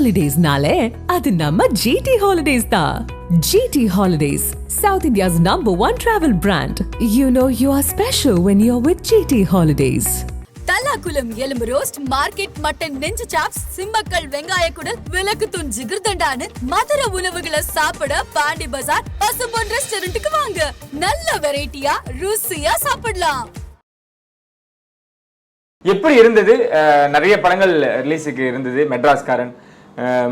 Holidays-nale, adu namma GT Holidays da. GT Holidays, South India's #1 travel brand. You know you are special when you're with GT Holidays. Thallakulam எலும்பு roast, market mutton நெஞ்சு chops, Simmakkal வெங்காய குடல், விளக்குத்தூண் ஜிகர்தண்டான்னு மதுரை உணவுகளை சாப்பிட பாண்டி பஜார் பசும்பொன் ரெஸ்டாரண்ட்டுக்கு வாங்க. நல்ல வெரைட்டியா ருசியா சாப்பிடலாம். எப்படி இருந்தது? நிறைய படங்கள் ரிலீஸுக்கு இருந்தது. மெட்ராஸ்காரன்,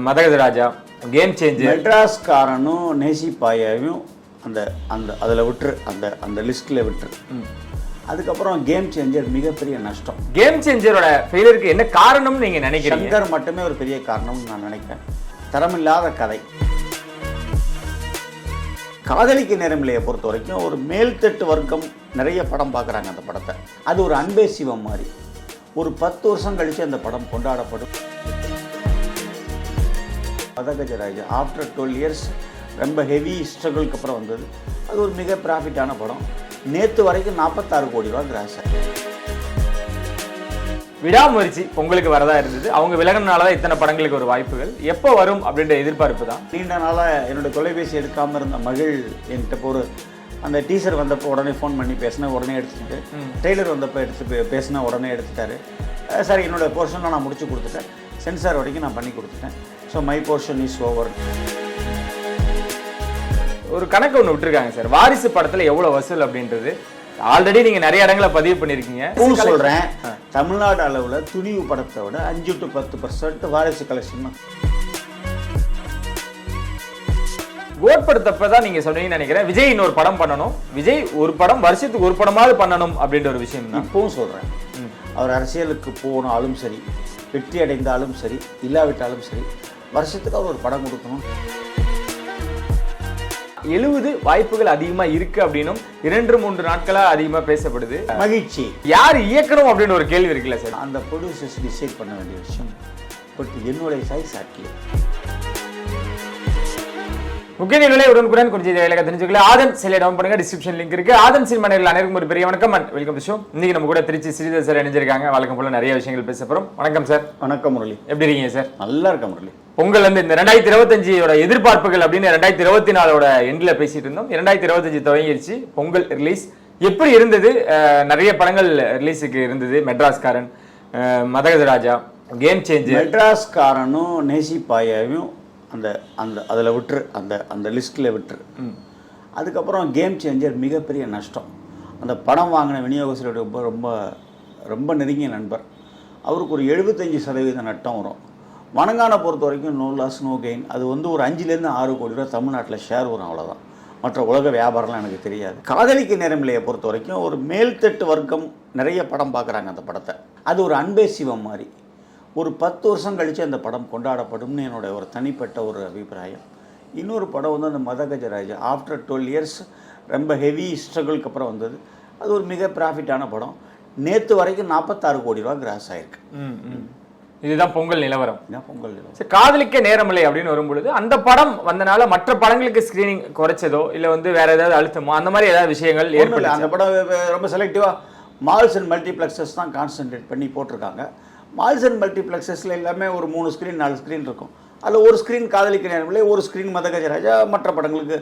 மதகஜராஜா, கேம் சேஞ்சர். மெட்ராஸ்காரனும் நேசிப்பாயாவையும் அந்த அந்த அதில் விட்டுரு, அந்த லிஸ்ட்டில் விட்டுரு. அதுக்கப்புறம் கேம் சேஞ்சர் மிகப்பெரிய நஷ்டம். கேம் சேஞ்சரோட ஃபெயிலியருக்கு என்ன காரணம்னு நீங்கள் நினைக்கிறீங்க? சங்கர் மட்டுமே ஒரு பெரிய காரணம்னு நான் நினைக்கிறேன். தரமில்லாத கதை. காதலிக்க நேரமில்லையை பொறுத்த வரைக்கும் ஒரு மேல்தட்டு வர்க்கம் நிறைய படம் பார்க்குறாங்க அந்த படத்தை. அது ஒரு அன்பே சிவம் மாதிரி. ஒரு 10 வருஷம் கழித்து அந்த படம் கொண்டாடப்படும். மதகஜராஜா ஆஃப்டர் 12 இயர்ஸ் ரொம்ப ஹெவி ஸ்ட்ரகிளுக்கு அப்புறம் வந்தது. அது ஒரு மிக ப்ராஃபிட்டான படம். நேற்று வரைக்கும் 46 கோடி ரூபா கிராஸ். விடாமுயற்சி பொங்கலுக்கு வரதா இருந்தது. அவங்க விலகினால தான் இத்தனை படங்களுக்கு ஒரு வாய்ப்புகள் எப்போ வரும் அப்படின்ற எதிர்பார்ப்பு தான். நீண்ட நாளாக என்னோடய தொலைபேசி எடுக்காமல் இருந்த மகள் என்கிட்ட ஒரு அந்த டீசர் வந்தப்போ உடனே ஃபோன் பண்ணி பேசினேன், உடனே எடுத்துக்கிட்டு. ட்ரெய்லர் வந்தப்போ பேசினா உடனே எடுத்துட்டாரு. சரி, என்னோடய போர்ஷனில் நான் முடிச்சு கொடுத்துட்டேன். சென்சார் வரைக்கும் நான் பண்ணி கொடுத்துட்டேன். So my portion is over. ஒரு கணக்கு ஒன்று விட்டுருக்காங்க சார், வாரிசு படத்தில் எவ்வளோ வசூல் அப்படின்றது. ஆல்ரெடி நீங்கள் நிறைய இடங்களை பதிவு பண்ணியிருக்கீங்க. சொல்கிறேன், தமிழ்நாடு அளவில் துணிவு படத்தை விட 5 to 10% வாரிசு கலெக்ஷன் தான். கோட் படத்தப்பதான் நீங்க சொன்னீங்கன்னு நினைக்கிறேன். விஜய் இன்னொரு படம் பண்ணணும், விஜய் ஒரு படம் வருஷத்துக்கு ஒரு படமாவது பண்ணணும் அப்படின்ற ஒரு விஷயம் தான் இப்பவும் சொல்றேன். அவர் அரசியலுக்கு போனாலும் சரி, வெற்றி அடைந்தாலும் சரி, இல்லாவிட்டாலும் சரி, வருஷத்துக்கு அவர் ஒரு படம் கொடுக்கணும். 70 வாய்ப்புகள் அதிகமா இருக்கு அப்படின்னும் 2-3 நாட்களா அதிகமா பேசப்படுது. மகிழ்ச்சி. யார் இயக்கணும் அப்படின்னு ஒரு கேள்வி இருக்குல்ல சார்? அந்த ப்ரொடியூசர்ஸ் டிசைட் பண்ண வேண்டிய விஷயம். பட் என்னுடைய சைஸ் ஆக்கல. முக்கிய நிலை உடனுக்குடன் கொஞ்சம் வேலையை தெரிஞ்சுக்கல. ஆதன் சிலை டவுன் பண்ணுங்க, டிஸ்கிரிப்ஷன் லிங்க் இருக்கு. ஆதன் சினிமா நேயர்கள் அனைவருக்கும் ஒரு பெரிய வணக்கம் அண்ட் வெல்கம் டு ஷோ. இன்னைக்கு நம்ம கூட திருச்சி ஸ்ரீதர் சார் இணைஞ்சிருக்காங்க. வழக்கம் போல நிறைய விஷயங்கள் பேச போறோம். வணக்கம் சார். வணக்கம் முரளி. எப்படி இருக்கீங்க சார்? நல்லா இருக்கேன் முரளி. பொங்கல் வந்து இந்த 2025 எதிர்பார்ப்புகள் அப்படின்னு 2024 எண்ட்ல பேசிட்டு இருந்தோம். 2025 துவங்கிருச்சு. பொங்கல் ரிலீஸ் எப்படி இருந்தது? நிறைய படங்கள் ரிலீஸுக்கு இருந்தது. மெட்ராஸ்காரன், மதகஜராஜா, கேம் சேஞ்சர். மெட்ராஸ்காரனும் நேசிப்பாயாவையும் அந்த அந்த அதில் விட்டுரு, அந்த லிஸ்ட்டில் விட்டுரு. அதுக்கப்புறம் கேம் சேஞ்சர் மிகப்பெரிய நஷ்டம். அந்த படம் வாங்கின விநியோகஸ்தரோட ரொம்ப ரொம்ப ரொம்ப நெருங்கிய நண்பர். அவருக்கு ஒரு 75% நட்டம் வரும். வணங்கான பொறுத்த வரைக்கும் நோ லாஸ் நோ கெயின். அது வந்து ஒரு 5 to 6 கோடி ரூபா தமிழ்நாட்டில் ஷேர் வரும், அவ்வளோதான். மற்ற உலக வியாபாரம்லாம் எனக்கு தெரியாது. காதலிக்க நேரமில்லையை பொறுத்த வரைக்கும் ஒரு மேல்தட்டு வர்க்கம் நிறைய படம் பார்க்குறாங்க அந்த படத்தை. அது ஒரு அன்பே சிவம் மாதிரி. ஒரு 10 வருஷம் கழித்து அந்த படம் கொண்டாடப்படும்னு என்னோடய ஒரு தனிப்பட்ட ஒரு அபிப்பிராயம். இன்னொரு படம் வந்து அந்த மதகஜராஜா ஆஃப்டர் 12 இயர்ஸ் ரொம்ப ஹெவி ஸ்ட்ரகிளுக்கு அப்புறம் வந்தது. அது ஒரு மிக ப்ராஃபிட்டான படம். நேற்று வரைக்கும் 46 கோடி ரூபா கிராஸ் ஆயிருக்கு. இதுதான் பொங்கல் நிலவரம். பொங்கல் நிலவரம். காதலிக்க நேரமில்லை அப்படின்னு வரும்பொழுது அந்த படம் வந்தனால மற்ற படங்களுக்கு ஸ்கிரீனிங் குறைச்சதோ இல்லை வந்து வேற ஏதாவது அழுத்தமோ அந்த மாதிரி ஏதாவது விஷயங்கள் ஏற்படல. அந்த படம் ரொம்ப செலக்டிவாக மால்ஸ் அண்ட் மல்டிப்ளெக்ஸஸ் தான் கான்சன்ட்ரேட் பண்ணி போட்டிருக்காங்க. மால்ஸ் அண்ட் மல்டிப்ளெக்ஸஸில் எல்லாமே ஒரு 3 ஸ்க்ரீன் 4 ஸ்க்ரீன் இருக்கும். அதில் ஒரு ஸ்க்ரீன் காதலிக்க நேரமில்லை, ஒரு ஸ்க்ரீன் மதகஜராஜா, மற்ற படங்களுக்கு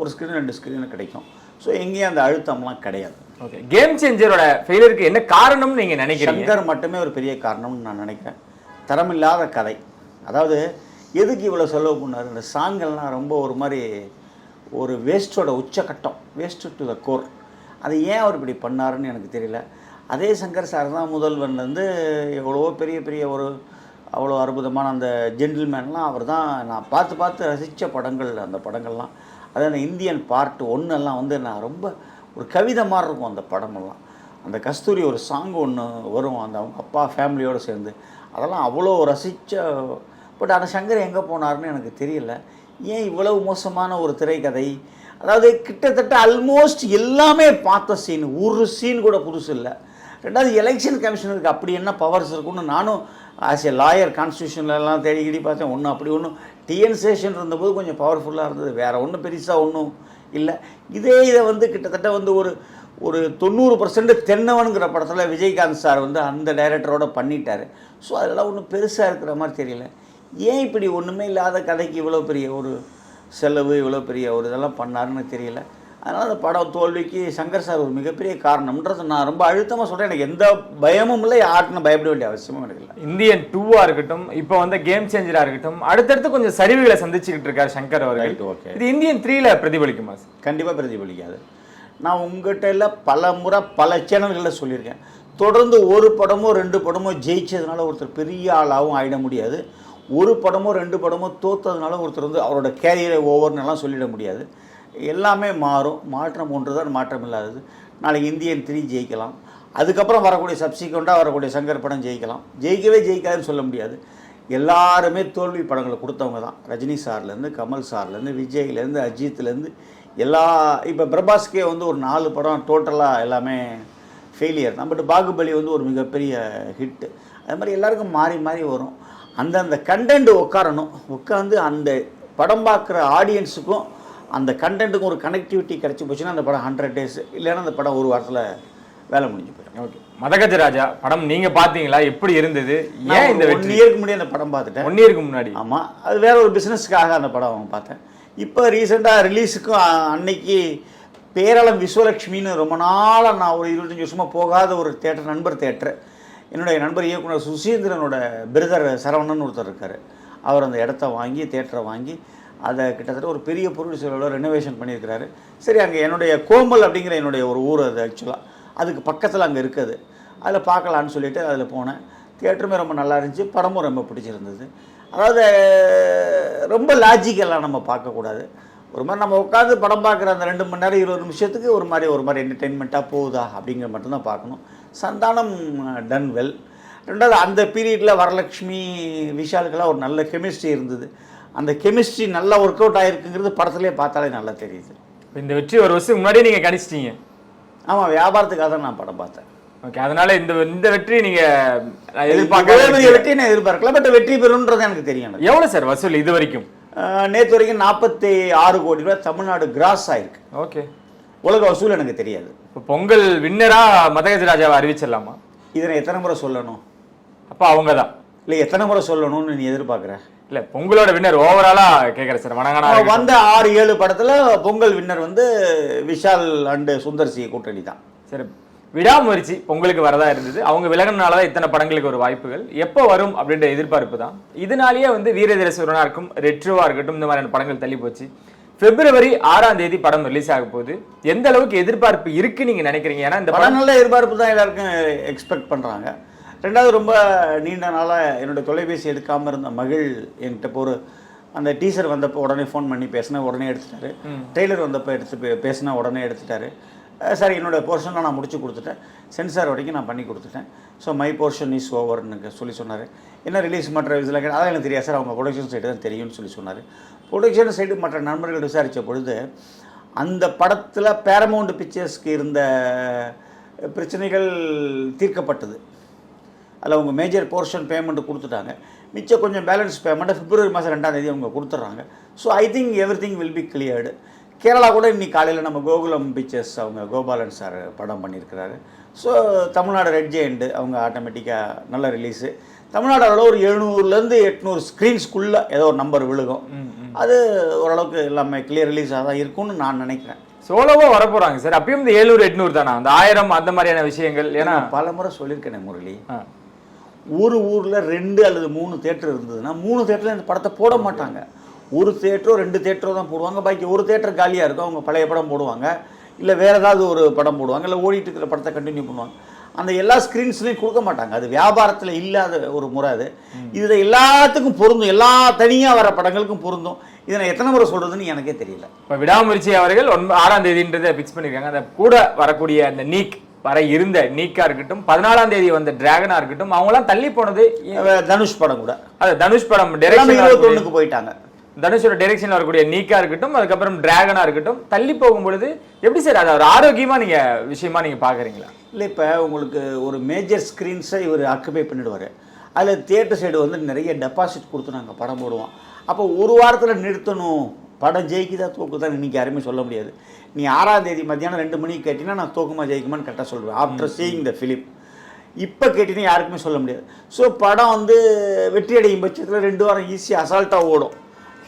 ஒரு ஸ்க்ரீன் 2 ஸ்க்ரீன் கிடைக்கும். ஸோ எங்கேயும் அந்த அழுத்தம்லாம் கிடையாது. ஓகே, கேம் சேஞ்சரோட ஃபெயிலியருக்கு என்ன காரணம்னு நீங்கள் நினைக்கிறீங்க? சங்கர் மட்டுமே ஒரு பெரிய காரணம்னு நான் நினைக்கிறேன். தரமில்லாத கதை. அதாவது எதுக்கு இவ்வளோ செலவு பண்ணார்? இந்த சாங்கெல்லாம் ரொம்ப ஒரு மாதிரி ஒரு வேஸ்ட்டோட உச்சக்கட்டம், வேஸ்ட் டு த கோர். அதை ஏன் அவர் இப்படி பண்ணாருன்னு எனக்கு தெரியல. அதே சங்கர் சார் தான் முதல்வன் வந்து எவ்வளவோ பெரிய பெரிய ஒரு அவ்வளோ அற்புதமான அந்த ஜென்டில்மேன்லாம் அவர் தான் நான் பார்த்து ரசித்த படங்கள். அந்த படங்கள்லாம் அது அந்த இந்தியன் பார்ட் 1 எல்லாம் வந்து நான் ரொம்ப ஒரு கவிதை மாதிரி இருக்கும் அந்த படமெல்லாம். அந்த கஸ்தூரி ஒரு சாங் ஒன்று வரும், அந்த அவங்க அப்பா ஃபேமிலியோடு சேர்ந்து, அதெல்லாம் அவ்வளோ ரசித்த. பட் அந்த சங்கர் எங்கே போனார்னு எனக்கு தெரியல. ஏன் இவ்வளவு மோசமான ஒரு திரைக்கதை? அதாவது கிட்டத்தட்ட ஆல்மோஸ்ட் எல்லாமே பார்த்த சீன், ஒரு சீன் கூட புதுசு இல்லை. ரெண்டாவது எலெக்ஷன் கமிஷனருக்கு அப்படி என்ன பவர்ஸ் இருக்குன்னு நானும் ஆஸ் ஏ லாயர் கான்ஸ்டியூஷன்லாம் தேடிக்கிடி பார்த்தேன். ஒன்றும் அப்படி ஒன்றும் டிஎன் சேஷன் இருந்தபோது கொஞ்சம் பவர்ஃபுல்லாக இருந்தது, வேறு ஒன்றும் பெருசாக ஒன்றும் இல்லை. இதை வந்து கிட்டத்தட்ட வந்து ஒரு 90% தென்னவனுங்கிற படத்தில் விஜயகாந்த் சார் வந்து அந்த டைரக்டரோட பண்ணிட்டார். ஸோ அதெல்லாம் ஒன்றும் பெருசாக இருக்கிற மாதிரி தெரியல. ஏன் இப்படி ஒன்றுமே இல்லாத கதைக்கு இவ்வளோ பெரிய ஒரு செலவு, இவ்வளோ பெரிய ஒரு இதெல்லாம் பண்ணாருன்னு தெரியல. அதனால் அந்த படம் தோல்விக்கு சங்கர் சார் ஒரு மிகப்பெரிய காரணம்ன்றது நான் ரொம்ப அழுத்தமாக சொல்கிறேன். எனக்கு எந்த பயமும் இல்லை, யாருக்கும் பயப்பட வேண்டிய அவசியமும் எனக்கு இல்லை. இந்தியன் 2-ஆ இருக்கட்டும், இப்போ வந்து கேம் சேஞ்சராக இருக்கட்டும், அடுத்தடுத்து கொஞ்சம் சரிவுகளை சந்திச்சுக்கிட்டு இருக்காரு சங்கர் அவர்கள். ஓகே, இது இந்தியன் 3ல பிரதிபலிக்குமா சார்? கண்டிப்பாக பிரதிபலிக்காது. நான் உங்கள்கிட்ட எல்லாம் பல முறை பல சேனல்களில் சொல்லியிருக்கேன், தொடர்ந்து ஒரு படமோ 2 படமோ ஜெயிச்சதுனால ஒருத்தர் பெரிய ஆளாகவும் ஆகிட முடியாது. ஒரு படமோ 2 படமோ தோற்றதுனால ஒருத்தர் வந்து அவரோட கேரியரை ஓவர்னெல்லாம் சொல்லிட முடியாது. எல்லாமே மாறும். மாற்றம் ஒன்று தான் மாற்றம் இல்லாதது. நாளைக்கு இந்தியன் 3 ஜெயிக்கலாம், அதுக்கப்புறம் வரக்கூடிய சப்சிக்வெண்ட்டாக வரக்கூடிய சங்கர் படம் ஜெயிக்கலாம், ஜெயிக்காதுன்னு சொல்ல முடியாது. எல்லாருமே தோல்வி படங்களை கொடுத்தவங்க தான். ரஜினி சார்லேருந்து, கமல் சார்லேருந்து, விஜய்லேருந்து, அஜித்லேருந்து எல்லா, இப்போ பிரபாஸ்கே வந்து ஒரு 4 படம் டோட்டலாக எல்லாமே ஃபெயிலியர் தான். பட் பாகுபலி வந்து ஒரு மிகப்பெரிய ஹிட்டு. அது மாதிரி எல்லாருக்கும் மாறி மாறி வரும். அந்தந்த கண்டென்ட் உட்காந்து அந்த படம் பார்க்குற ஆடியன்ஸுக்கும் அந்த கண்டென்ட்டுக்கும் ஒரு கனெக்டிவிட்டி கிடச்சி போச்சுன்னா அந்த படம் 100 days, இல்லைன்னா அந்த படம் ஒரு வாரத்தில் வேலை முடிஞ்சு போயிடும். ஓகே, மதகஜராஜா படம் நீங்கள் பார்த்தீங்களா? எப்படி இருந்தது? ஏன் இந்த 1 yearக்கு முன்னாடி அந்த படம் பார்த்துட்டேன். 1 yearக்கு முன்னாடி? ஆமாம், அது வேற ஒரு பிஸ்னஸ்க்காக அந்த படம் பார்த்தேன். இப்போ ரீசெண்டாக ரிலீஸுக்கும் அன்னைக்கு பேரளம் விஸ்வலட்சுமின்னு ரொம்ப நாளாக நான் ஒரு 25 வருஷமாக போகாத ஒரு தேட்டர், நண்பர் தேட்டர். என்னுடைய நண்பர் இயக்குனர் சுசீந்திரனோட பிரதர் சரவணன் ஒருத்தர் இருக்கார். அவர் அந்த இடத்த வாங்கி, தேட்டரை வாங்கி, அதை கிட்டத்தட்ட ஒரு பெரிய பொருள் செலவில் ரெனோவேஷன் பண்ணியிருக்கிறாரு. சரி, அங்கே என்னுடைய கோம்பல் அப்படிங்கிற என்னுடைய ஒரு ஊர், அது ஆக்சுவலாக அதுக்கு பக்கத்தில் அங்கே இருக்குது. அதில் பார்க்கலான்னு சொல்லிவிட்டு அதில் போனேன். தியேட்டருமே ரொம்ப நல்லா இருந்துச்சு, படமும் ரொம்ப பிடிச்சிருந்தது. அதாவது ரொம்ப லாஜிக்கெல்லாம் நம்ம பார்க்கக்கூடாது. ஒரு மாதிரி நம்ம உட்காந்து படம் பார்க்குற அந்த 2 மணி நேரம் 20 நிமிஷத்துக்கு ஒரு மாதிரி என்டர்டெயின்மெண்ட்டாக போகுதா அப்படிங்கிற மட்டும்தான் பார்க்கணும். Santhanam ton well. ரெண்டாவது அந்த பீரியடில் வரலட்சுமி, விஷாலுக்கெல்லாம் ஒரு நல்ல கெமிஸ்ட்ரி இருந்தது. அந்த கெமிஸ்ட்ரி நல்லா ஒர்க் அவுட் ஆகிருக்குங்கிறது படத்துலேயே பார்த்தாலே நல்லா தெரியுது. இந்த வெற்றி ஒரு வருஷத்துக்கு முன்னாடி நீங்கள் கணிச்சிட்டீங்க? ஆமாம், வியாபாரத்துக்காக தான் நான் படம் பார்த்தேன். ஓகே, அதனால இந்த வெற்றி நீங்கள் எதிர்பார்க்க வெற்றி நான் எதிர்பார்க்கல, பட் வெற்றி பெறும்ன்றது எனக்கு தெரியும். எவ்வளோ சார் வசூல் இது வரைக்கும்? நேற்று வரைக்கும் 46 கோடி ரூபாய் தமிழ்நாடு கிராஸ் ஆயிருக்கு. ஓகே, உலக வசூல் எனக்கு தெரியாது. இப்போ பொங்கல் வின்னரா மதகஜராஜாவை அறிவிச்சிடலாமா? இதை எத்தனை முறை சொல்லணும்? அப்போ அவங்க தான் இல்லை, எத்தனை முறை சொல்லணும்னு நீ எதிர்பார்க்குற? இல்லை, பொங்கலோட வின்னர் ஓவராலா கேட்குறேன் சார். வணங்கனா வந்த 6-7 படத்தில் பொங்கல் வின்னர் வந்து விஷால் அண்டு சுந்தர் சி கூட்டணி தான். சரி, விடாமுயற்சி பொங்கலுக்கு வரதா இருந்தது. அவங்க விலகினால தான் இத்தனை படங்களுக்கு ஒரு வாய்ப்புகள் எப்போ வரும் அப்படின்ற எதிர்பார்ப்பு தான். இதனாலேயே வந்து வீரதீரசூரனா இருக்கும், ரெட்ரோவா இருக்கட்டும், இந்த மாதிரியான படங்கள் தள்ளி போச்சு. February 6 படம் ரிலீஸ் ஆக போகுது. எந்த அளவுக்கு எதிர்பார்ப்பு இருக்கு நீங்க நினைக்கிறீங்க? ஏன்னா இந்த படம் நல்ல எதிர்பார்ப்பு தான் எல்லாருக்கும் எக்ஸ்பெக்ட் பண்றாங்க. ரெண்டாவது, ரொம்ப நீண்ட நாளாக என்னோட தொலைபேசி எடுக்காமல் இருந்த மகிழ் என்கிட்ட ஒரு அந்த டீசர் வந்தப்போ உடனே ஃபோன் பண்ணி பேசினா உடனே எடுத்துட்டாரு. ட்ரெய்லர் வந்தப்போ பேசினா உடனே எடுத்துட்டாரு. சார், என்னோடய போர்ஷனில் நான் முடிச்சு கொடுத்துட்டேன், சென்சார் வரைக்கும் நான் பண்ணி கொடுத்துட்டேன். ஸோ மை போர்ஷன் இஸ் ஓவர்னு சொல்லி சொன்னார். என்ன ரிலீஸ் மற்ற இதெல்லாம் அதான் எனக்கு தெரியாது சார், அவங்க ப்ரொடக்ஷன் சைடு தான் தெரியும்னு சொல்லி சொன்னார். ப்ரொடக்ஷன் சைடு மற்ற நண்பர்கள் விசாரித்த பொழுது அந்த படத்தில் பேரமௌண்ட் பிக்சர்ஸ்க்கு இருந்த பிரச்சனைகள் தீர்க்கப்பட்டது. அதில் அவங்க மேஜர் போர்ஷன் பேமெண்ட்டு கொடுத்துட்டாங்க. மிச்சம் கொஞ்சம் பேலன்ஸ் பேமெண்ட்டை February 2 அவங்க கொடுத்துட்றாங்க. So I think every thing will be cleared. Kerala கூட இன்னைக்கு காலையில் நம்ம கோகுலம் பிக்சர்ஸ் அவங்க கோபாலன் சார் படம் பண்ணியிருக்கிறாரு. ஸோ தமிழ்நாடு ரெட் ஜெயண்ட் அவங்க ஆட்டோமேட்டிக்காக நல்ல ரிலீஸு. தமிழ்நாடு அளவு ஒரு 700 to 800 ஸ்க்ரீன்ஸ்குள்ளே ஏதோ ஒரு நம்பர் விழுகும். அது ஓரளவுக்கு எல்லாமே கிளியர் ரிலீஸாக தான் இருக்கும்னு நான் நினைக்கிறேன். சோலோவாக வரப்போகிறாங்க சார். அப்பயும் இந்த 700-800 தானே, அந்த 1000 அந்த மாதிரியான விஷயங்கள். ஏன்னா பல முறை சொல்லியிருக்கேனே முரளி, ஒரு ஊரில் 2 அல்லது 3 தேட்டர் இருந்ததுன்னா 3 தேட்டரில் இந்த படத்தை போட மாட்டாங்க. ஒரு தேட்டரோ 2 தேட்டரோ தான் போடுவாங்க. பாக்கி ஒரு தேட்டர் காலியாக இருக்கும், அவங்க பழைய படம் போடுவாங்க, இல்லை வேறு ஏதாவது ஒரு படம் போடுவாங்க, இல்லை ஓடிட்டு இருக்கிற படத்தை கண்டினியூ பண்ணுவாங்க. அந்த எல்லா ஸ்க்ரீன்ஸ்லையும் கொடுக்க மாட்டாங்க. அது வியாபாரத்தில் இல்லாத ஒரு முறை. அது இது எல்லாத்துக்கும் பொருந்தும், எல்லா தனியாக வர படங்களுக்கும் பொருந்தும். இதை நான் எத்தனை முறை சொல்கிறதுன்னு எனக்கே தெரியல. இப்போ விடாமுயற்சி அவர்கள் 6 ஃபிக்ஸ் பண்ணியிருக்காங்க. அந்த கூட வரக்கூடிய அந்த நீக் வர இருந்த நீக்கா இருக்கட்டும், 14 வந்த டிராகனா இருக்கட்டும், அவங்களாம் தள்ளி போனது. தனுஷ் படம் கூட, அது தனுஷ் படம் 21 போயிட்டாங்க. தனுஷோட டைரக்ஷன்ல வரக்கூடிய நீக்கா இருக்கட்டும், அதுக்கப்புறம் டிராகனா இருக்கட்டும், தள்ளி போகும் பொழுது எப்படி சார் அதை ஒரு ஆரோக்கியமா நீங்க விஷயமா நீங்க பாக்குறீங்களா? இல்லை, இப்போ உங்களுக்கு ஒரு மேஜர் ஸ்க்ரீன்ஸை இவர் ஆக்குபை பண்ணிடுவார். அதில் தியேட்டர் சைடு வந்து நிறைய டெபாசிட் கொடுத்து நாங்கள் படம் போடுவோம். அப்போ ஒரு வாரத்தில் நிறுத்தணும், படம் ஜெயிக்குதா தோக்குதான் இன்றைக்கி யாருமே சொல்ல முடியாது. நீ 6 மத்தியானம் 2 மணிக்கு கேட்டிங்கன்னா நான் தோக்குமா ஜெயிக்குமான்னு கரெக்டாக சொல்லுவேன் ஆஃப்டர் சீயிங் த ஃபிலிம். இப்போ கேட்டீங்கன்னா யாருக்குமே சொல்ல முடியாது. ஸோ படம் வந்து வெற்றி அடையும் பட்சத்தில் 2 வாரம் ஈஸியாக அசால்ட்டாக ஓடும்.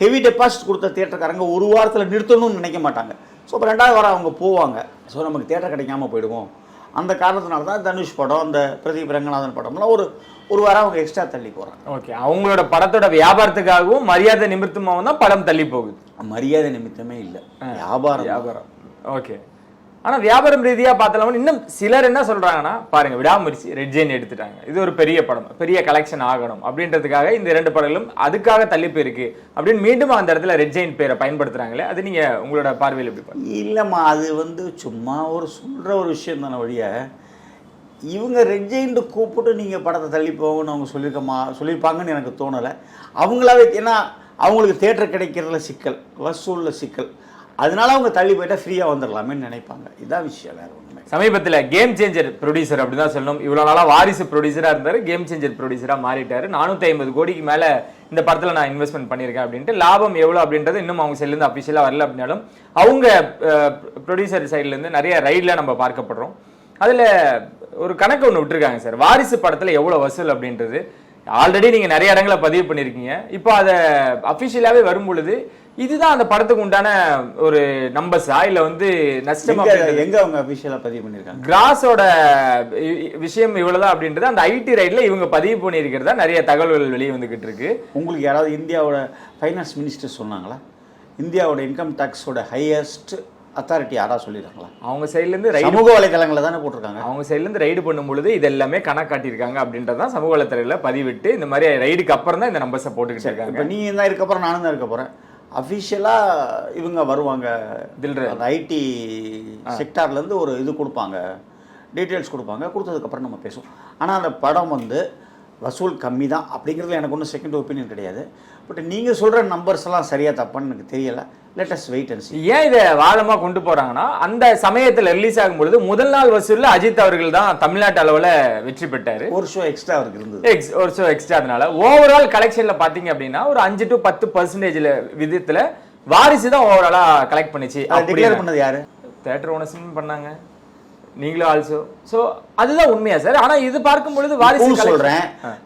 ஹெவி டெபாசிட் கொடுத்த தியேட்டர்காரங்க ஒரு வாரத்தில் நிறுத்தணும்னு நினைக்க மாட்டாங்க. ஸோ இப்போ 2வது வாரம் அவங்க போவாங்க. ஸோ நமக்கு தியேட்டர் கிடைக்காம போயிடுவோம். அந்த காரணத்தினால தான் தனுஷ் படம், அந்த பிரதீப் ரங்கநாதன் படம்லாம் ஒரு வாரம் அவங்க எக்ஸ்ட்ரா தள்ளி போகிறாங்க. ஓகே, அவங்களோட படத்தோட வியாபாரத்துக்காகவும் மரியாதை நிமித்தமாகவும் தான் படம் தள்ளி போகுது. மரியாதை நிமித்தமே இல்லை, வியாபாரம். ஓகே, ஆனா வியாபாரம் ரீதியா பார்த்தாலும் இன்னும் சிலர் என்ன சொல்றாங்கன்னா, பாருங்க விடாமுயற்சி ரெட் ஜெயின் எடுத்துட்டாங்க, இது ஒரு பெரிய படம், பெரிய கலெக்ஷன் ஆகணும் அப்படின்றதுக்காக இந்த 2 படங்களும் அதுக்காக தள்ளி போயிருக்கு அப்படின்னு மீண்டும் அந்த இடத்துல ரெட் ஜெயின் பேரை பயன்படுத்துறாங்களே, அது நீங்க உங்களோட பார்வையில் எப்படி பாருங்க? இல்லைம்மா, அது வந்து சும்மா சொல்ற ஒரு விஷயம் தானே வழிய, இவங்க ரெட் ஜெயின்ட்டு கூப்பிட்டு நீங்கள் படத்தை தள்ளி போகணும்னு அவங்க சொல்லியிருப்பாங்கன்னு எனக்கு தோணலை. அவங்களாவே, ஏன்னா அவங்களுக்கு தியேட்டர் கிடைக்கிறதுல சிக்கல், வசூலில் சிக்கல், அதனால அவங்க தள்ளி போயிட்டா ஃப்ரீயாக வந்துடலாமேன்னு நினைப்பாங்க. இதான் விஷயம், வேறு ஒன்றுமே. சமீபத்தில் கேம் சேஞ்சர் ப்ரொடியூசர் அப்படி தான் சொல்லணும். இவ்வளோ நாளாக வாரிசு ப்ரொடியூசராக இருந்தார், கேம் சேஞ்சர் ப்ரொடியூசராக மாறிட்டார். 450 கோடிக்கு மேலே இந்த படத்தில் நான் இன்வெஸ்ட்மெண்ட் பண்ணியிருக்கேன் அப்படின்ட்டு. லாபம் எவ்வளோ அப்படின்றது இன்னும் அவங்க சைட்லேருந்து அஃபிஷியலாக வரல அப்படின்னாலும் அவங்க ப்ரொடியூசர் சைட்லேருந்து நிறைய ரைடில் நம்ம பார்க்கப்படுறோம். அதில் ஒரு கணக்கு ஒன்று விட்டுருக்காங்க சார், வாரிசு படத்தில் எவ்வளோ வசூல் அப்படின்றது. ஆல்ரெடி நீங்கள் நிறைய இடங்களை பதிவு பண்ணியிருக்கீங்க. இப்போ அதை அஃபிஷியலாகவே வரும் பொழுது இதுதான் அந்த படத்துக்கு உண்டான ஒரு நம்பர்ஸா இல்ல வந்து நஷ்டமா? எங்க அவங்க அபிஷியலா பதிவு பண்ணிருக்காங்க? கிராஸோட விஷயம் இவ்வளவுதான் அப்படின்றது அந்த ஐடி ரைட்ல இவங்க பதிவு பண்ணியிருக்கிறதா நிறைய தகவல்கள் வெளியே வந்துகிட்டு இருக்கு. உங்களுக்கு யாராவது இந்தியாவோட ஃபைனான்ஸ் மினிஸ்டர் சொன்னாங்களா? இந்தியாவோட இன்கம் டாக்ஸோட ஹையஸ்ட் அத்தாரிட்டி யாராவது சொல்லியிருக்காங்களா? அவங்க சைட்ல இருந்து சமூக வலைதளங்களை தானே போட்டிருக்காங்க. அவங்க சைட்ல இருந்து ரைடு பண்ணும் பொழுது இது எல்லாமே கணக்காட்டியிருக்காங்க அப்படின்றதான் சமூக வலைத்தளத்துல பதிவிட்டு இந்த மாதிரி ரைடுக்கு அப்புறம் தான் இந்த நம்பர்ஸை போட்டுக்கிட்டு இருக்காங்க. இப்போ நீங்க தான் இருக்க அப்புறம் நானும் தான் இருக்க போறேன். அஃபிஷியலாக இவங்க வருவாங்க, அந்த ஐடி செக்டார்லேருந்து ஒரு இது கொடுப்பாங்க, டீட்டெயில்ஸ் கொடுப்பாங்க, கொடுத்ததுக்கப்புறம் நம்ம பேசுவோம். ஆனால் அந்த படம் வந்து வசூல் கம்மி தான் அப்படிங்கிறதுல எனக்கு ஒன்றும் செகண்ட் ஒப்பீனியன் கிடையாது. பட் நீங்கள் சொல்கிற நம்பர்ஸ் எல்லாம் சரியாக தப்பான்னு எனக்கு தெரியலை. Let us wait and see. ஏன் இதை வாதமாக கொண்டு போகிறாங்கன்னா, அந்த சமயத்தில் ரிலீஸ் ஆகும்பொழுது முதல் நாள் வசூலில் அஜித் அவர்கள் தான் தமிழ்நாட்டு அளவில் வெற்றி பெற்றார். ஒரு ஷோ எக்ஸ்ட்ரா அவருக்கு இருந்தது, ஒரு ஷோ எக்ஸ்ட்ரா. அதனால ஓவரால் கலெக்ஷனில் பார்த்தீங்க அப்படின்னா ஒரு 5 to 10% விதத்தில் வாரிசு தான் ஓவராலாக கலெக்ட் பண்ணிச்சு. டிக்ளேர் பண்ணது யாரு? தியேட்டர் ஓனர்ஸும் பண்ணாங்க, நீங்களும் ஆல்சோ. ஸோ அதுதான் உண்மையா சார்? ஆனால் இது பார்க்கும் பொழுது வாரிசு சொல்கிறேன்,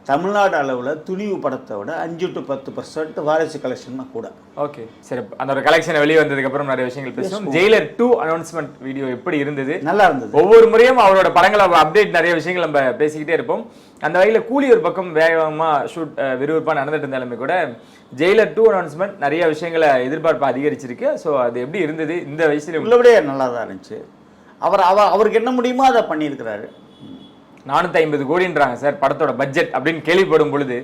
தமிழ்நாடு அளவில் துணிவு படத்தை விட 5 to 10% வாரிசு கலெக்ஷன் தான் கூட. ஓகே சரி, அந்த ஒரு கலெக்ஷன் வெளியே வந்ததுக்கு அப்புறம் நிறைய விஷயங்கள் பேசுவோம். ஜெயிலர் 2 அனௌன்ஸ்மெண்ட் வீடியோ எப்படி இருந்தது? நல்லா இருந்தது. ஒவ்வொரு முறையும் அவரோட படங்களை அப்டேட் நிறைய விஷயங்கள் நம்ம பேசிக்கிட்டே இருப்போம். அந்த வகையில் கூலி ஒரு பக்கம் வேகமாக ஷூட் விறுவிறுப்பாக நடந்துட்டு இருந்தாலுமே கூட ஜெயிலர் 2 அனௌன்ஸ்மெண்ட் நிறைய விஷயங்களை எதிர்பார்ப்பு அதிகரிச்சிருக்கு. ஸோ அது எப்படி இருந்தது இந்த வயசுல? உள்ளபடியே நல்லா தான் இருந்துச்சு. அவருக்கு என்ன முடியுமோ அதை பண்ணியிருக்கிறாரு. 450 கோடின்றாங்க சார் படத்தோட பட்ஜெட் அப்படின்னு கேள்விப்படும் பொழுது.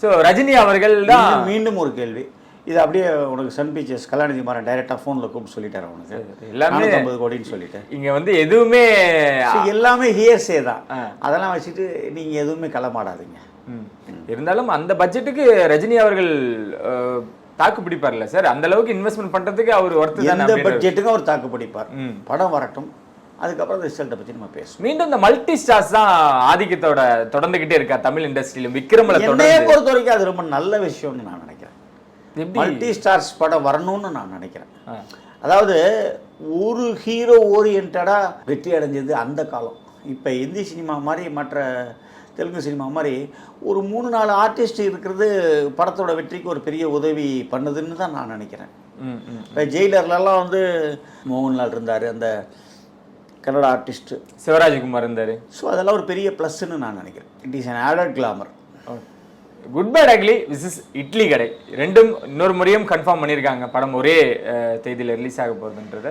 ஸோ ரஜினி அவர்கள் தான் மீண்டும் ஒரு கேள்வி, இது அப்படியே உனக்கு சன் பிக்சர்ஸ் கலாநிதி மாறன் டைரக்டாக ஃபோனில் கூப்பிட்டு சொல்லிட்டாரு உனக்கு எல்லாமே 450 கோடின்னு சொல்லிட்டு. இங்கே வந்து எதுவுமே எல்லாமே ஹியர்ஸே தான், அதெல்லாம் வச்சுட்டு நீங்கள் எதுவுமே களமாடாதீங்க. இருந்தாலும் அந்த பட்ஜெட்டுக்கு ரஜினி அவர்கள் தாக்கு பிடிப்பார்ல சார்? அந்த அளவுக்கு இன்வெஸ்ட்மெண்ட் பண்றதுக்கு அவர் ஒருத்தர் எந்த பட்ஜெட்டுக்கும் அவர் தாக்கு பிடிப்பார். படம் வரட்டும், அதுக்கப்புறம் ரிசல்ட்டை பற்றி நம்ம பேசுவோம். மீண்டும் இந்த மல்டி ஸ்டார்ஸ் தான் ஆதிக்கத்தோட தொடர்ந்துகிட்டே இருக்கா தமிழ் இண்டஸ்ட்ரியிலும். விக்ரமலை பொறுத்த வரைக்கும் அது ரொம்ப நல்ல விஷயம்னு நான் நினைக்கிறேன். மல்டி ஸ்டார்ஸ் படம் வரணும்னு நான் நினைக்கிறேன். அதாவது ஒரு ஹீரோ ஓரியன்டா வெற்றி அடைஞ்சது அந்த காலம். இப்போ இந்தி சினிமா மாதிரி மற்ற தெலுங்கு சினிமா மாதிரி ஒரு 3-4 ஆர்டிஸ்ட் இருக்கிறது படத்தோட வெற்றிக்கு ஒரு பெரிய உதவி பண்ணுதுன்னு தான் நான் நினைக்கிறேன். இப்போ ஜெயிலர்லாம் வந்து மோகன்லால் இருந்தார், அந்த கன்னடா ஆர்டிஸ்ட் சிவராஜ்குமார் இருந்தார். ஸோ அதெல்லாம் ஒரு பெரிய ப்ளஸ்ன்னு நான் நினைக்கிறேன். It is an added glamour. Good bad ugly versus Idli Kadai ரெண்டும் இன்னொரு முறையும் கன்ஃபார்ம் பண்ணியிருக்காங்க படம் ஒரே தேதியில் ரிலீஸ் ஆக போகுதுன்றத.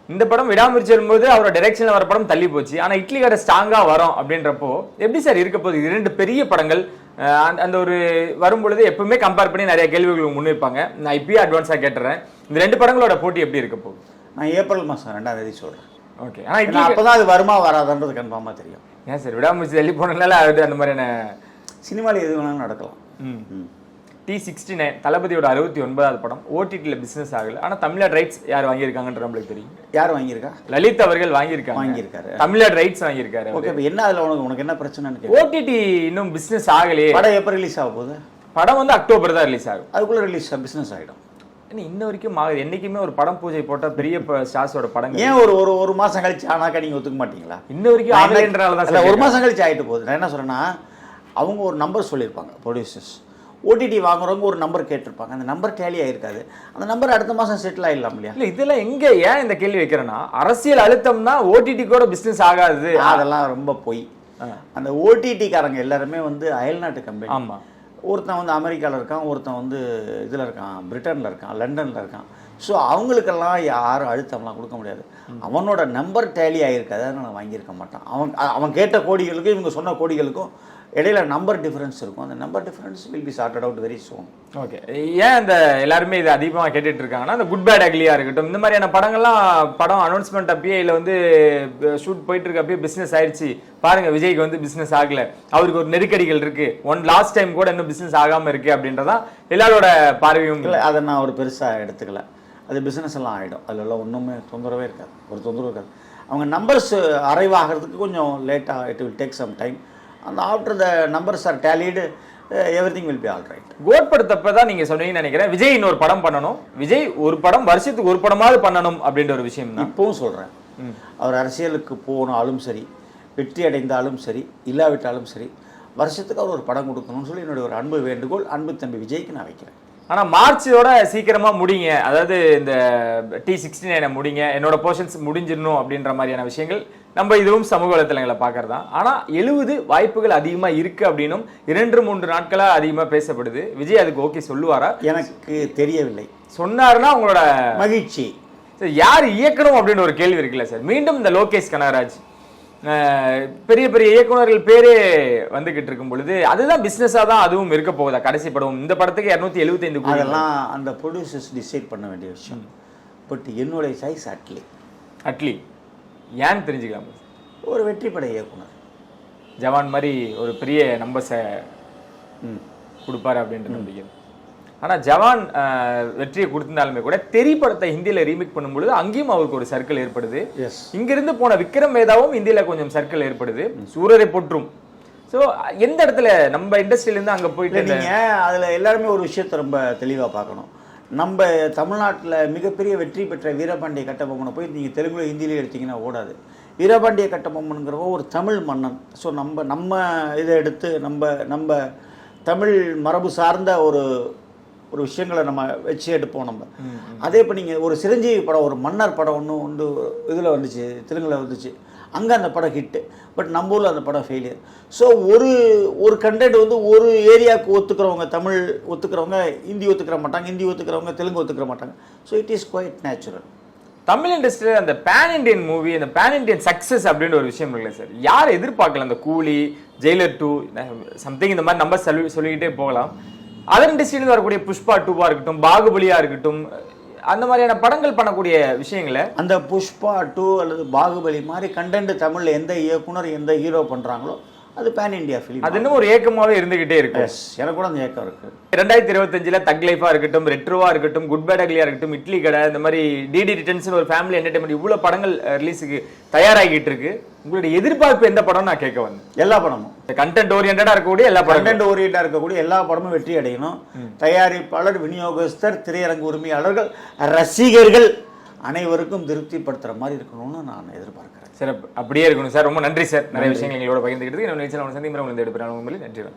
இந்த படம் விடாமுயற்சி வரும்போது அவரோட டைரக்ஷனில் வர படம் தள்ளி போச்சு. ஆனால் இட்லி கடை ஸ்ட்ராங்காக வரும் அப்படின்றப்போ எப்படி சார் இருக்க போகுது? இது 2 பெரிய படங்கள் அந்த ஒரு வரும்பொழுது எப்பவுமே கம்பேர் பண்ணி நிறைய கேள்விகள் முன்வைப்பாங்க. நான் இப்பயே அட்வான்ஸாக கேட்டுறேன், இந்த 2 படங்களோட போட்டி எப்படி இருக்க போகுது? நான் ஏப்ரல் மாதம் 2ஆம் தேதி சொல்கிறேன். ஓகே, ஆனால் அப்போ தான் அது வருமா வராதுன்றது கன்ஃபார்மாக தெரியும். ஏன் சார் விடாமுயற்சி தள்ளி போனதுனால அது அந்த மாதிரியான சினிமாவில் எது வேணாலும் நடக்கலாம். T69 தளபதியோட 69வது படம் ஓடிடியில் பிசினஸ் ஆகல. ஆனால் தமிழ்நாடு ரைட்ஸ் யார் வாங்கியிருக்காங்கன்ற நம்மளுக்கு தெரியும். யார் வாங்கியிருக்கா? லலித் அவர்கள் வாங்கியிருக்காரு. தமிழ்நாடு ரைட்ஸ் வாங்கியிருக்காரு. ஓகே, என்ன அதில் உனக்கு என்ன பிரச்சனை? ஓடிடி இன்னும் பிசினஸ் ஆகலையே. படம் எப்போ ரிலீஸ் ஆக போகுது? படம் வந்து அக்டோபர் தான் ரிலீஸ் ஆகும். அதுக்குள்ளே பிசினஸ் ஆகிடும். இன்ன வரைக்கும் ஆகுது. என்னைக்குமே ஒரு படம் பூஜை போட்டா பெரிய ஸ்டார்ஸோட படம் ஏன் ஒரு மாசம் கழிச்சு ஆனாக்கா நீங்க ஒத்துக்க மாட்டீங்களா? இன்ன வரைக்கும் ஆகலைன்றனாலதான். ஒரு மாசம் கழிச்சு ஆயிட்டு போகுது. நான் என்ன சொல்றேன்னா, அவங்க ஒரு நம்பர் சொல்லியிருப்பாங்க ப்ரொடியூசர்ஸ், ஓடிடி வாங்குறவங்க ஒரு நம்பர் கேட்டிருப்பாங்க, அந்த நம்பர் டேலி ஆயிருக்காது, அந்த நம்பர் அடுத்த மாசம் செட்டில் ஆயிடலாம் இல்லையா? இல்ல இதெல்லாம் எங்க ஏன் இந்த கேள்வி வைக்கிறேன்னா, அரசியல் அழுத்தம்னா ஓடிடி கூட பிசினஸ் ஆகாது, அதெல்லாம் ரொம்ப பொய். அந்த ஓடிடி காரங்க எல்லாருமே வந்து அயல்நாட்டு கம்பெனி. ஆமா, ஒருத்தன் வந்து அமெரிக்காவில் இருக்கான், ஒருத்தன் வந்து இதில் இருக்கான், பிரிட்டனில் இருக்கான், லண்டனில் இருக்கான். ஸோ அவங்களுக்கெல்லாம் யாரும் அழுத்தம்லாம் கொடுக்க முடியாது. அவனோட நம்பர் டேலி ஆகிருக்காது, அதனால் வாங்கியிருக்க மாட்டான். அவன் கேட்ட கோடிகளுக்கும் இவங்க சொன்ன கோடிகளுக்கும் இடையில நம்பர் டிஃபரன்ஸ் இருக்கும். அந்த number difference will be sorted out very soon. Okay, ஏன் இந்த எல்லாருமே இது அதிகமாக கேட்டுட்டு இருக்காங்கன்னா, இந்த குட் பேட் அக்லியா இருக்கட்டும், இந்த மாதிரியான படங்கள்லாம் படம் அனௌன்ஸ்மெண்ட் அப்பயே இல்லை வந்து ஷூட் போயிட்டு இருக்க அப்பயே பிஸ்னஸ் ஆயிடுச்சு பாருங்க, விஜய்க்கு வந்து பிஸ்னஸ் ஆகல, அவருக்கு ஒரு நெருக்கடிகள் இருக்கு, லாஸ்ட் டைம் கூட இன்னும் பிஸ்னஸ் ஆகாம இருக்கு அப்படின்றதான் எல்லாரோட பார்வையும். இல்லை, அதை நான் ஒரு பெருசாக எடுத்துக்கல. அது பிஸ்னஸ் எல்லாம் ஆகிடும், அதிலெல்லாம் ஒன்றுமே தொந்தரவே இருக்காது, ஒரு தொந்தரவு இருக்காது. அவங்க நம்பர்ஸ் அரைவ் ஆகிறதுக்கு கொஞ்சம் லேட்டாக, it will take some time. அந்த after the numbers are tallied, everything will be all right. GOAT படத்தப்பதான் நீங்க சொன்னீங்கன்னு நினைக்கிறேன், விஜய் இன்னொரு படம் பண்ணணும், விஜய் ஒரு படம் வருஷத்துக்கு ஒரு படமாவது பண்ணணும் அப்படின்ற ஒரு விஷயம் தான் இப்பவும் சொல்றேன். அவர் அரசியலுக்கு போனாலும் சரி, வெற்றி அடைந்தாலும் சரி, இல்லாவிட்டாலும் சரி, வருஷத்துக்கு அவர் ஒரு படம் கொடுக்கணும்னு சொல்லி என்னுடைய ஒரு அன்பு வேண்டுகோள் அன்பு தம்பி விஜய்க்கு நான் வைக்கிறேன். ஆனா மார்ச்சோட சீக்கிரமா முடிங்க, அதாவது இந்த T69 முடிங்க, என்னோட போர்ஷன்ஸ் முடிஞ்சிடணும் அப்படின்ற மாதிரியான விஷயங்கள் நம்ம இதுவும் சமூக வலைத்தளங்களை பார்க்கறதா. ஆனா 70 வாய்ப்புகள் அதிகமா இருக்கு அப்படின்னும் 2-3 நாட்களா அதிகமா பேசப்படுது. விஜய் அதுக்கு ஓகே சொல்லுவாரா? எனக்கு தெரியவில்லை. சொன்னாருன்னா உங்களோட மகிழ்ச்சி. யார் இயக்கணும் அப்படின்னு ஒரு கேள்வி இருக்குல்ல சார். மீண்டும் இந்த லோகேஷ் கனகராஜ் பெரிய பெரிய இயக்குநர்கள் பேரே வந்துகிட்டு இருக்கும் பொழுது அதுதான் பிசினஸா தான் அதுவும் இருக்க போகுதா? கடைசி படம் இந்த படத்துக்கு 275 கோடி, அதெல்லாம் அந்த ப்ரொடியூசர்ஸ் டிசைட் பண்ண வேண்டிய விஷயம். பட் என்னுடைய சாய்ஸ் அட்லி ஏன்னு தெரிஞ்சுக்கலாம். ஒரு வெற்றி பட இயக்குனர் ஜவான் மாதிரி ஒரு பெரிய நம்பர்ஸை கொடுப்பாரு அப்படின்ற நம்பிக்கை. ஆனால் ஜவான் வெற்றியை கொடுத்திருந்தாலுமே கூட தெரி படத்தை ஹிந்தியில் ரீமேக் பண்ணும்பொழுது அங்கேயும் அவருக்கு ஒரு சர்க்கிள் ஏற்படுது. இங்கிருந்து போன விக்ரம் வேதாவும் ஹிந்தியில் கொஞ்சம் சர்க்கிள் ஏற்படுது, சூரரை போற்றும். ஸோ எந்த இடத்துல நம்ம இண்டஸ்ட்ரியிலேருந்து அங்கே போயிட்டு நீங்கள் அதில் எல்லாருமே ஒரு விஷயத்தை ரொம்ப தெளிவாக பார்க்கணும். நம்ம தமிழ்நாட்டில் மிகப்பெரிய வெற்றி பெற்ற வீரபாண்டிய கட்டபொம்மனை போய் நீங்கள் தெலுங்குல ஹிந்தியிலே எடுத்தீங்கன்னா ஓடாது. வீரபாண்டிய கட்டபொம்மனுங்கிறவங்க ஒரு தமிழ் மன்னன். ஸோ நம்ம இதை எடுத்து நம்ம தமிழ் மரபு சார்ந்த ஒரு விஷயங்களை நம்ம வச்சு எடுப்போம். நம்ம அதே இப்போ நீங்கள் ஒரு சிரஞ்சீவி படம், ஒரு மன்னர் படம் ஒன்று இதில் வந்துச்சு, தெலுங்கில் வந்துச்சு, அங்கே அந்த படம் ஹிட்டு. பட் நம்ம ஊரில் அந்த படம் ஃபெயிலியர். ஸோ ஒரு கண்டென்ட் வந்து ஒரு ஏரியாவுக்கு ஒத்துக்கிறவங்க, தமிழ் ஒத்துக்கிறவங்க ஹிந்தி ஒத்துக்கிற மாட்டாங்க, ஹிந்தி ஒத்துக்கிறவங்க தெலுங்கு ஒத்துக்கிற மாட்டாங்க. So it is quite natural. Tamil இண்டஸ்ட்ரியில் அந்த பேன் இண்டியன் மூவி, அந்த பேன் இண்டியன் சக்ஸஸ் அப்படின்ற ஒரு விஷயம் இருக்குல்ல சார், யார் எதிர்பார்க்கல? அந்த கூலி, ஜெயிலர் 2 சம்திங் இந்த மாதிரி நம்ம சொல்லிக்கிட்டே போகலாம். அதர் இண்டஸ்ட்ரியிலிருந்து வரக்கூடிய புஷ்பா 2வா இருக்கட்டும், பாகுபலியா இருக்கட்டும், அந்த மாதிரியான படங்கள் பண்ணக்கூடிய விஷயங்களை, அந்த புஷ்பா 2 அல்லது பாகுபலி மாதிரி கண்டென்ட் தமிழில் எந்த இயக்குனர் எந்த ஹீரோ பண்ணுறாங்களோ அது பேன் இண்டியா ஃபிலிம். அது இன்னும் ஒரு ஏக்கமாவே இருந்துகிட்டே இருக்கு. எனக்கு கூட அந்த ஏக்கம் இருக்கு. 2025 தக் லைஃபா இருக்கட்டும், ரெட்ரோவா இருக்கட்டும், குட் பேட் அக்லியா இருக்கட்டும், இட்லி கடை, இந்த மாதிரி டிடி ரிட்டர்ன்ஸ் ஒரு ஃபேமிலி என்டர்டைன்மெண்ட் இவ்வளவு படங்கள் ரிலீஸுக்கு தயாராகிட்டு இருக்கு. உங்களுடைய எதிர்பார்ப்பு எந்த படம் நான் கேட்க வந்தேன்? எல்லா படமும் கண்டென்ட் ஓரியன்டா இருக்கக்கூடிய எல்லா படம், கண்டென்ட் ஓரியன்டா இருக்கக்கூடிய எல்லா படமும் வெற்றி அடையணும். தயாரிப்பாளர், விநியோகஸ்தர், திரையரங்கு உரிமையாளர்கள், ரசிகர்கள் அனைவருக்கும் திருப்திப்படுத்துற மாதிரி இருக்கணும்னு நான் எதிர்பார்க்கிறேன். சார் அப்படியே இருக்கணும் சார். ரொம்ப நன்றி சார், நிறைய விஷயங்கள் எங்களோட பகிர்ந்துக்கிட்டு. இன்னும் நிச்சயம் சந்திக்கிறேன். எடுப்பேன். நன்றி.